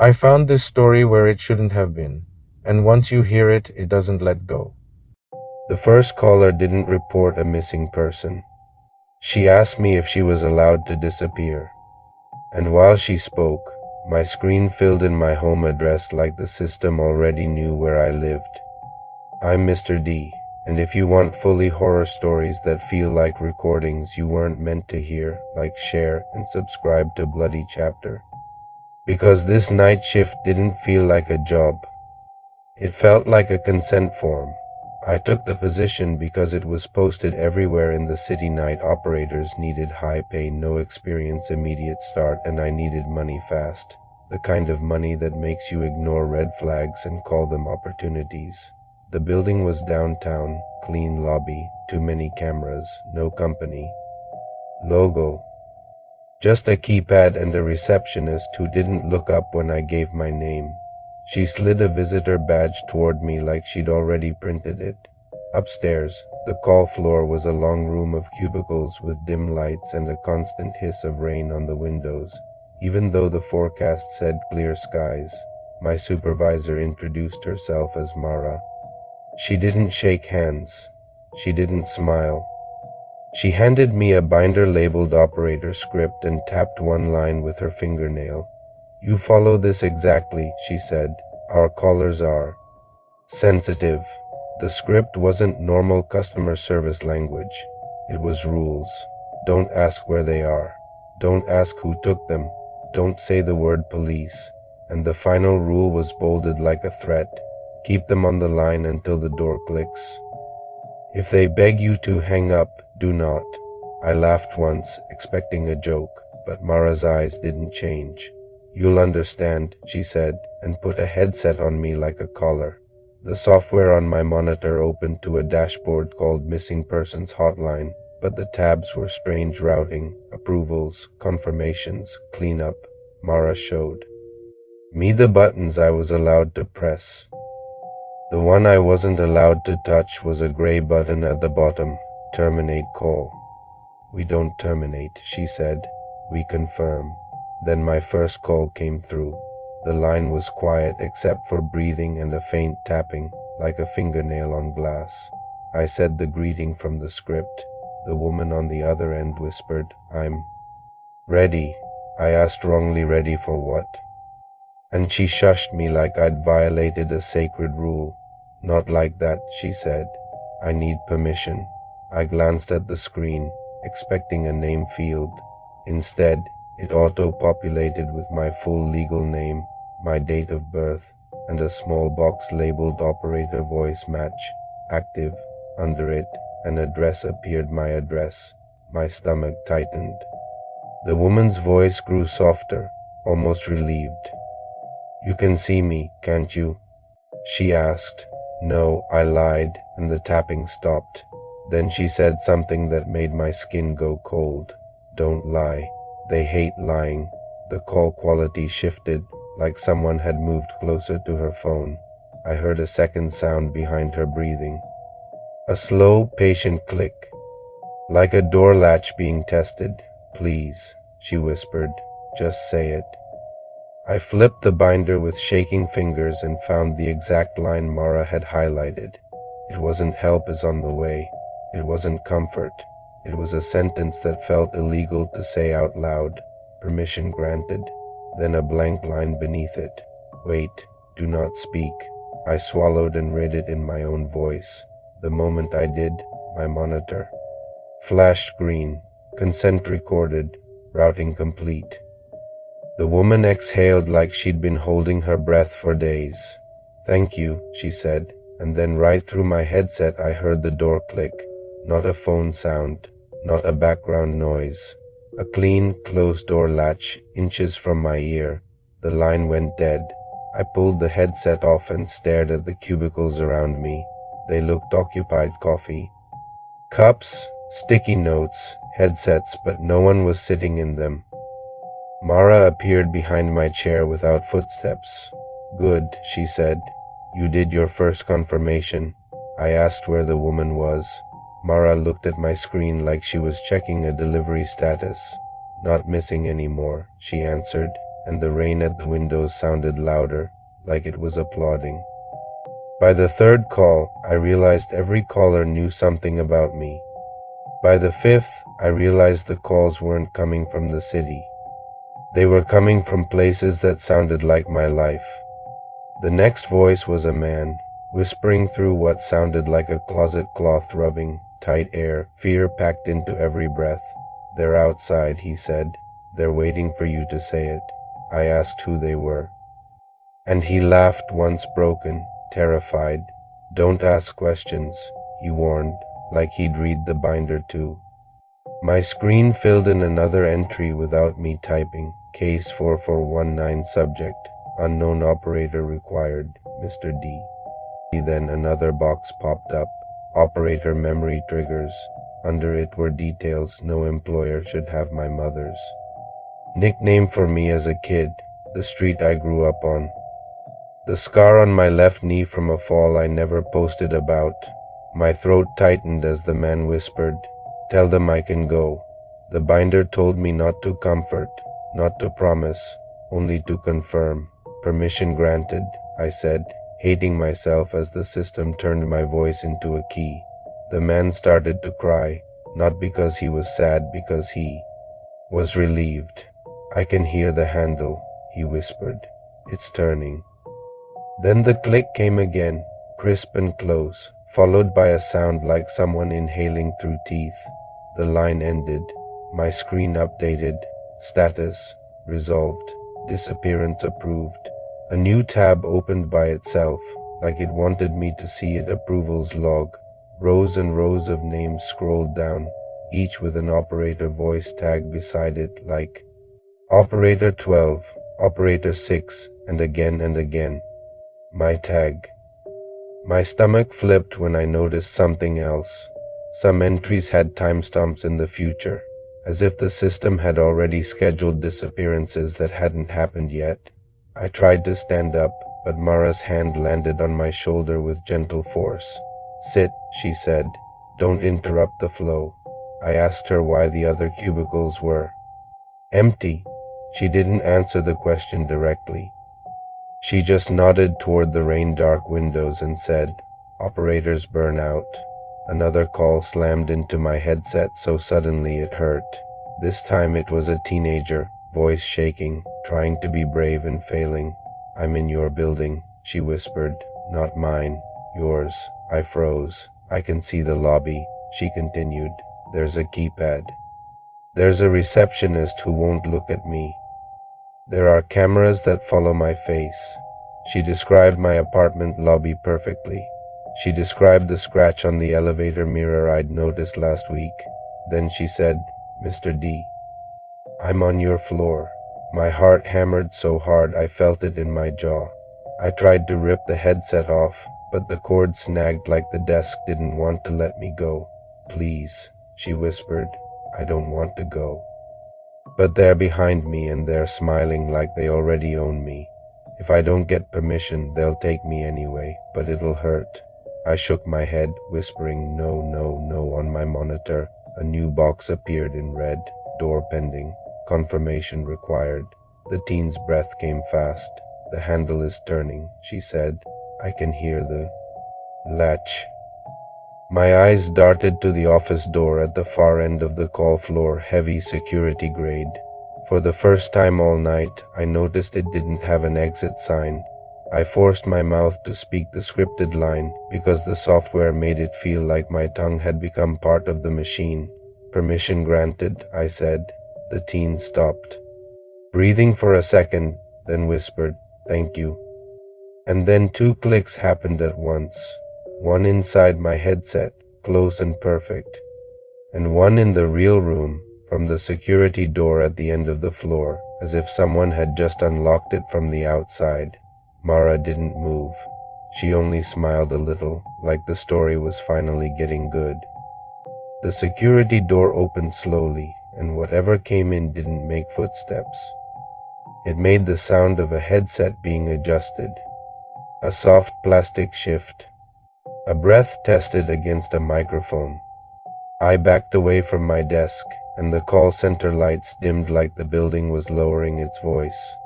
I found this story where it shouldn't have been, and once you hear it, it doesn't let go. The first caller didn't report a missing person. She asked me if she was allowed to disappear. And while she spoke, my screen filled in my home address like the system already knew where I lived. I'm Mr. D, and if you want fully horror stories that feel like recordings you weren't meant to hear, like, share, and subscribe to Bloody Chapter. Because this night shift didn't feel like a job. It felt like a consent form. I took the position because it was posted everywhere in the city. Night operators needed high pay, no experience, immediate start, and I needed money fast. The kind of money that makes you ignore red flags and call them opportunities. The building was downtown, clean lobby, too many cameras, no company. Logo. Just a keypad and a receptionist who didn't look up when I gave my name. She slid a visitor badge toward me like she'd already printed it. Upstairs, the call floor was a long room of cubicles with dim lights and a constant hiss of rain on the windows. Even though the forecast said clear skies, my supervisor introduced herself as Mara. She didn't shake hands. She didn't smile. She handed me a binder labeled operator script and tapped one line with her fingernail. You follow this exactly, she said. Our callers are sensitive. The script wasn't normal customer service language. It was rules. Don't ask where they are. Don't ask who took them. Don't say the word police. And the final rule was bolded like a threat. Keep them on the line until the door clicks. If they beg you to hang up, do not. I laughed once, expecting a joke, but Mara's eyes didn't change. You'll understand, she said, and put a headset on me like a collar. The software on my monitor opened to a dashboard called Missing Persons Hotline, but the tabs were strange routing, approvals, confirmations, cleanup. Mara showed me the buttons I was allowed to press. The one I wasn't allowed to touch was a gray button at the bottom, terminate call. We don't terminate, she said. We confirm. Then my first call came through. The line was quiet except for breathing and a faint tapping, like a fingernail on glass. I said the greeting from the script. The woman on the other end whispered, I'm ready. I asked wrongly, ready for what? And she shushed me like I'd violated a sacred rule. Not like that, she said. I need permission. I glanced at the screen, expecting a name field. Instead, it auto-populated with my full legal name, my date of birth, and a small box labeled operator voice match, active. Under it, an address appeared, my address. My stomach tightened. The woman's voice grew softer, almost relieved. You can see me, can't you? She asked. No, I lied, and the tapping stopped. Then she said something that made my skin go cold. Don't lie. They hate lying. The call quality shifted, like someone had moved closer to her phone. I heard a second sound behind her breathing. A slow, patient click. Like a door latch being tested. Please, she whispered. Just say it. I flipped the binder with shaking fingers and found the exact line Mara had highlighted. It wasn't help is on the way. It wasn't comfort. It was a sentence that felt illegal to say out loud. Permission granted. Then a blank line beneath it. Wait, do not speak. I swallowed and read it in my own voice. The moment I did, my monitor flashed green. Consent recorded. Routing complete. The woman exhaled like she'd been holding her breath for days. Thank you, she said, and then right through my headset I heard the door click. Not a phone sound, not a background noise. A clean, closed door latch, inches from my ear. The line went dead. I pulled the headset off and stared at the cubicles around me. They looked occupied. Coffee cups, sticky notes, headsets, but no one was sitting in them. Mara appeared behind my chair without footsteps. Good, she said. You did your first confirmation. I asked where the woman was. Mara looked at my screen like she was checking a delivery status. Not missing anymore, she answered. and the rain at the windows sounded louder, like it was applauding. By the third call, I realized every caller knew something about me. By the fifth, I realized the calls weren't coming from the city. They were coming from places that sounded like my life. The next voice was a man, whispering through what sounded like a closet cloth rubbing, tight air, fear packed into every breath. "They're outside," he said. "They're waiting for you to say it." I asked who they were. And he laughed once broken, terrified. "Don't ask questions," he warned, like he'd read the binder too. My screen filled in another entry without me typing. Case 4419 subject. Unknown operator required. Mr. D. Then another box popped up. Operator memory triggers. Under it were details no employer should have my mother's nickname for me as a kid, the street I grew up on, the scar on my left knee from a fall I never posted about. My throat tightened as the man whispered, "Tell them I can go." The binder told me not to comfort, not to promise, only to confirm. "Permission granted," I said, hating myself as the system turned my voice into a key. The man started to cry, not because he was sad, because he was relieved. "I can hear the handle," he whispered. "It's turning." Then the click came again, crisp and close, followed by a sound like someone inhaling through teeth. The line ended. My screen updated. Status resolved. Disappearance approved. A new tab opened by itself, like it wanted me to see it. Approvals log. Rows and rows of names scrolled down, each with an operator voice tag beside it, like Operator 12, Operator 6, and again and again. My tag. My stomach flipped when I noticed something else. Some entries had timestamps in the future, as if the system had already scheduled disappearances that hadn't happened yet. I tried to stand up, but Mara's hand landed on my shoulder with gentle force. "Sit," she said. "Don't interrupt the flow." I asked her why the other cubicles were empty. She didn't answer the question directly. She just nodded toward the rain-dark windows and said, "Operators burn out." Another call slammed into my headset so suddenly it hurt. This time it was a teenager, voice shaking, trying to be brave and failing. "I'm in your building," she whispered. "Not mine, yours." I froze. "I can see the lobby," she continued. "There's a keypad. There's a receptionist who won't look at me. There are cameras that follow my face." She described my apartment lobby perfectly. She described the scratch on the elevator mirror I'd noticed last week. Then she said, "Mr. D, I'm on your floor." My heart hammered so hard I felt it in my jaw. I tried to rip the headset off, but the cord snagged like the desk didn't want to let me go. "Please," she whispered, "I don't want to go." But they're behind me and they're smiling like they already own me. If I don't get permission, they'll take me anyway, but it'll hurt. I shook my head, whispering "no, no, no" on my monitor. A new box appeared in red. "Door pending. Confirmation required." The teen's breath came fast. "The handle is turning," she said. "I can hear the latch." My eyes darted to the office door at the far end of the call floor, heavy security grade. For the first time all night, I noticed it didn't have an exit sign. I forced my mouth to speak the scripted line because the software made it feel like my tongue had become part of the machine. "Permission granted," I said. The teen stopped, breathing for a second, then whispered, "Thank you." And then two clicks happened at once. One inside my headset, close and perfect, and one in the real room, from the security door at the end of the floor, as if someone had just unlocked it from the outside. Mara didn't move. She only smiled a little, like the story was finally getting good. The security door opened slowly, and whatever came in didn't make footsteps. It made the sound of a headset being adjusted, a soft plastic shift, a breath tested against a microphone. I backed away from my desk, and the call center lights dimmed like the building was lowering its voice.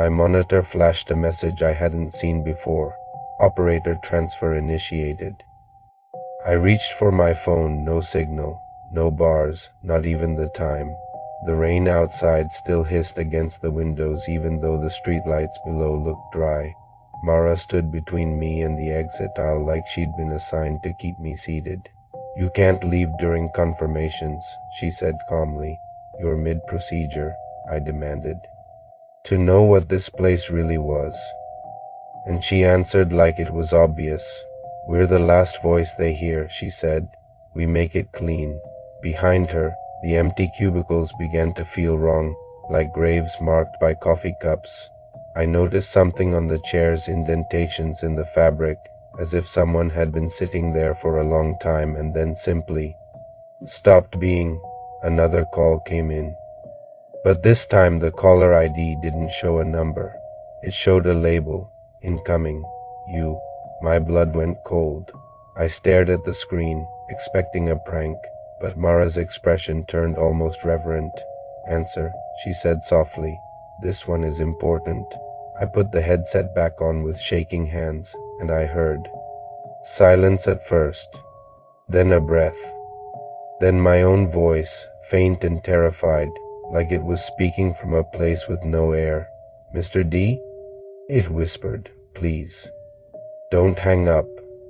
My monitor flashed a message I hadn't seen before. Operator transfer initiated. I reached for my phone, no signal, no bars, not even the time. The rain outside still hissed against the windows even though the streetlights below looked dry. Mara stood between me and the exit aisle like she'd been assigned to keep me seated. "You can't leave during confirmations," she said calmly. "You're mid-procedure," I demanded. To know what this place really was. And she answered like it was obvious. "We're the last voice they hear," she said. "We make it clean." Behind her, the empty cubicles began to feel wrong, like graves marked by coffee cups. I noticed something on the chairs, indentations in the fabric, as if someone had been sitting there for a long time and then simply stopped being. Another call came in. But this time the caller ID didn't show a number. It showed a label, "Incoming, you." My blood went cold. I stared at the screen, expecting a prank, but Mara's expression turned almost reverent. "Answer," she said softly. "This one is important." I put the headset back on with shaking hands, and I heard silence at first, then a breath, then my own voice, faint and terrified, like it was speaking from a place with no air. "Mr. D?" It whispered, "Please. Don't hang up."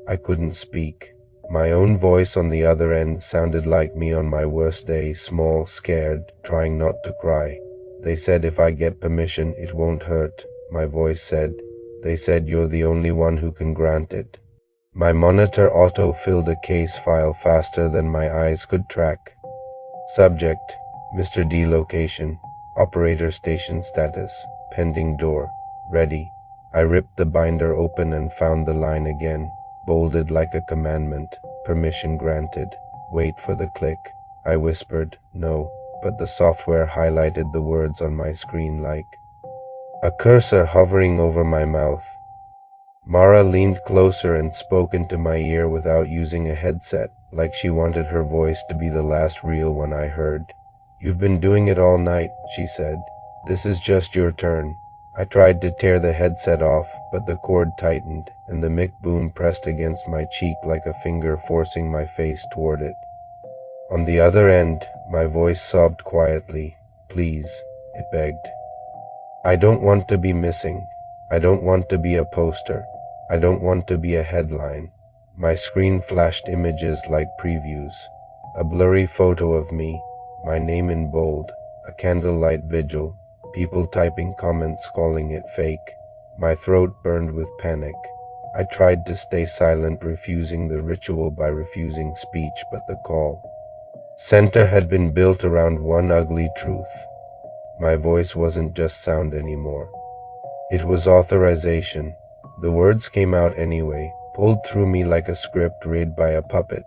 I couldn't speak. My own voice on the other end sounded like me on my worst day, small, scared, trying not to cry. "They said if I get permission, it won't hurt," my voice said. "They said you're the only one who can grant it." My monitor auto-filled a case file faster than my eyes could track. Subject: Mr. D. Location. Operator station status. Pending door. Ready. I ripped the binder open and found the line again, bolded like a commandment. "Permission granted." "Wait for the click." I whispered, "No," but the software highlighted the words on my screen like a cursor hovering over my mouth. Mara leaned closer and spoke into my ear without using a headset, like she wanted her voice to be the last real one I heard. "You've been doing it all night," she said. "This is just your turn." I tried to tear the headset off, but the cord tightened, and the mic boom pressed against my cheek like a finger forcing my face toward it. On the other end, my voice sobbed quietly. "Please," it begged. "I don't want to be missing. I don't want to be a poster. I don't want to be a headline." My screen flashed images like previews. A blurry photo of me, my name in bold, a candlelight vigil, people typing comments calling it fake. My throat burned with panic. I tried to stay silent, refusing the ritual by refusing speech, but the call center had been built around one ugly truth. My voice wasn't just sound anymore. It was authorization. The words came out anyway, pulled through me like a script read by a puppet.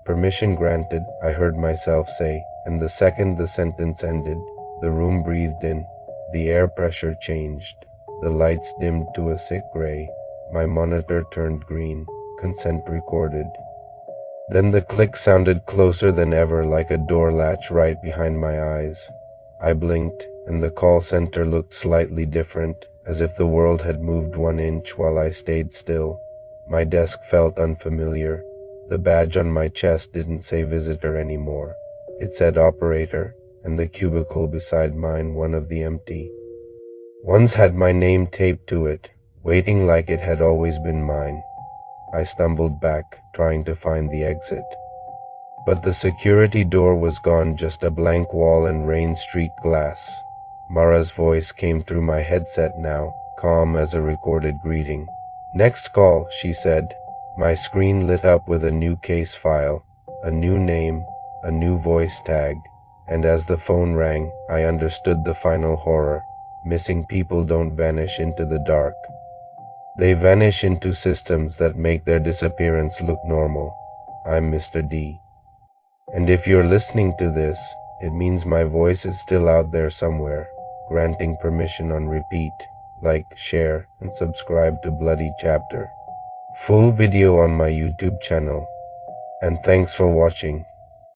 "Permission granted," I heard myself say, and the second the sentence ended, the room breathed in. The air pressure changed. The lights dimmed to a sick gray. My monitor turned green. Consent recorded. Then the click sounded closer than ever, like a door latch right behind my eyes. I blinked, and the call center looked slightly different, as if the world had moved 1 inch while I stayed still. My desk felt unfamiliar. The badge on my chest didn't say visitor anymore. It said operator, and the cubicle beside mine, one of the empty ones, had my name taped to it, waiting like it had always been mine. I stumbled back, trying to find the exit. But the security door was gone, just a blank wall and rain-streaked glass. Mara's voice came through my headset now, calm as a recorded greeting. "Next call," she said. My screen lit up with a new case file, a new name, a new voice tag, and as the phone rang, I understood the final horror. Missing people don't vanish into the dark. They vanish into systems that make their disappearance look normal. I'm Mr. D. And if you're listening to this, it means my voice is still out there somewhere, granting permission on repeat. Like, share, and subscribe to Bloody Chapter. Full video on my YouTube channel. And thanks for watching.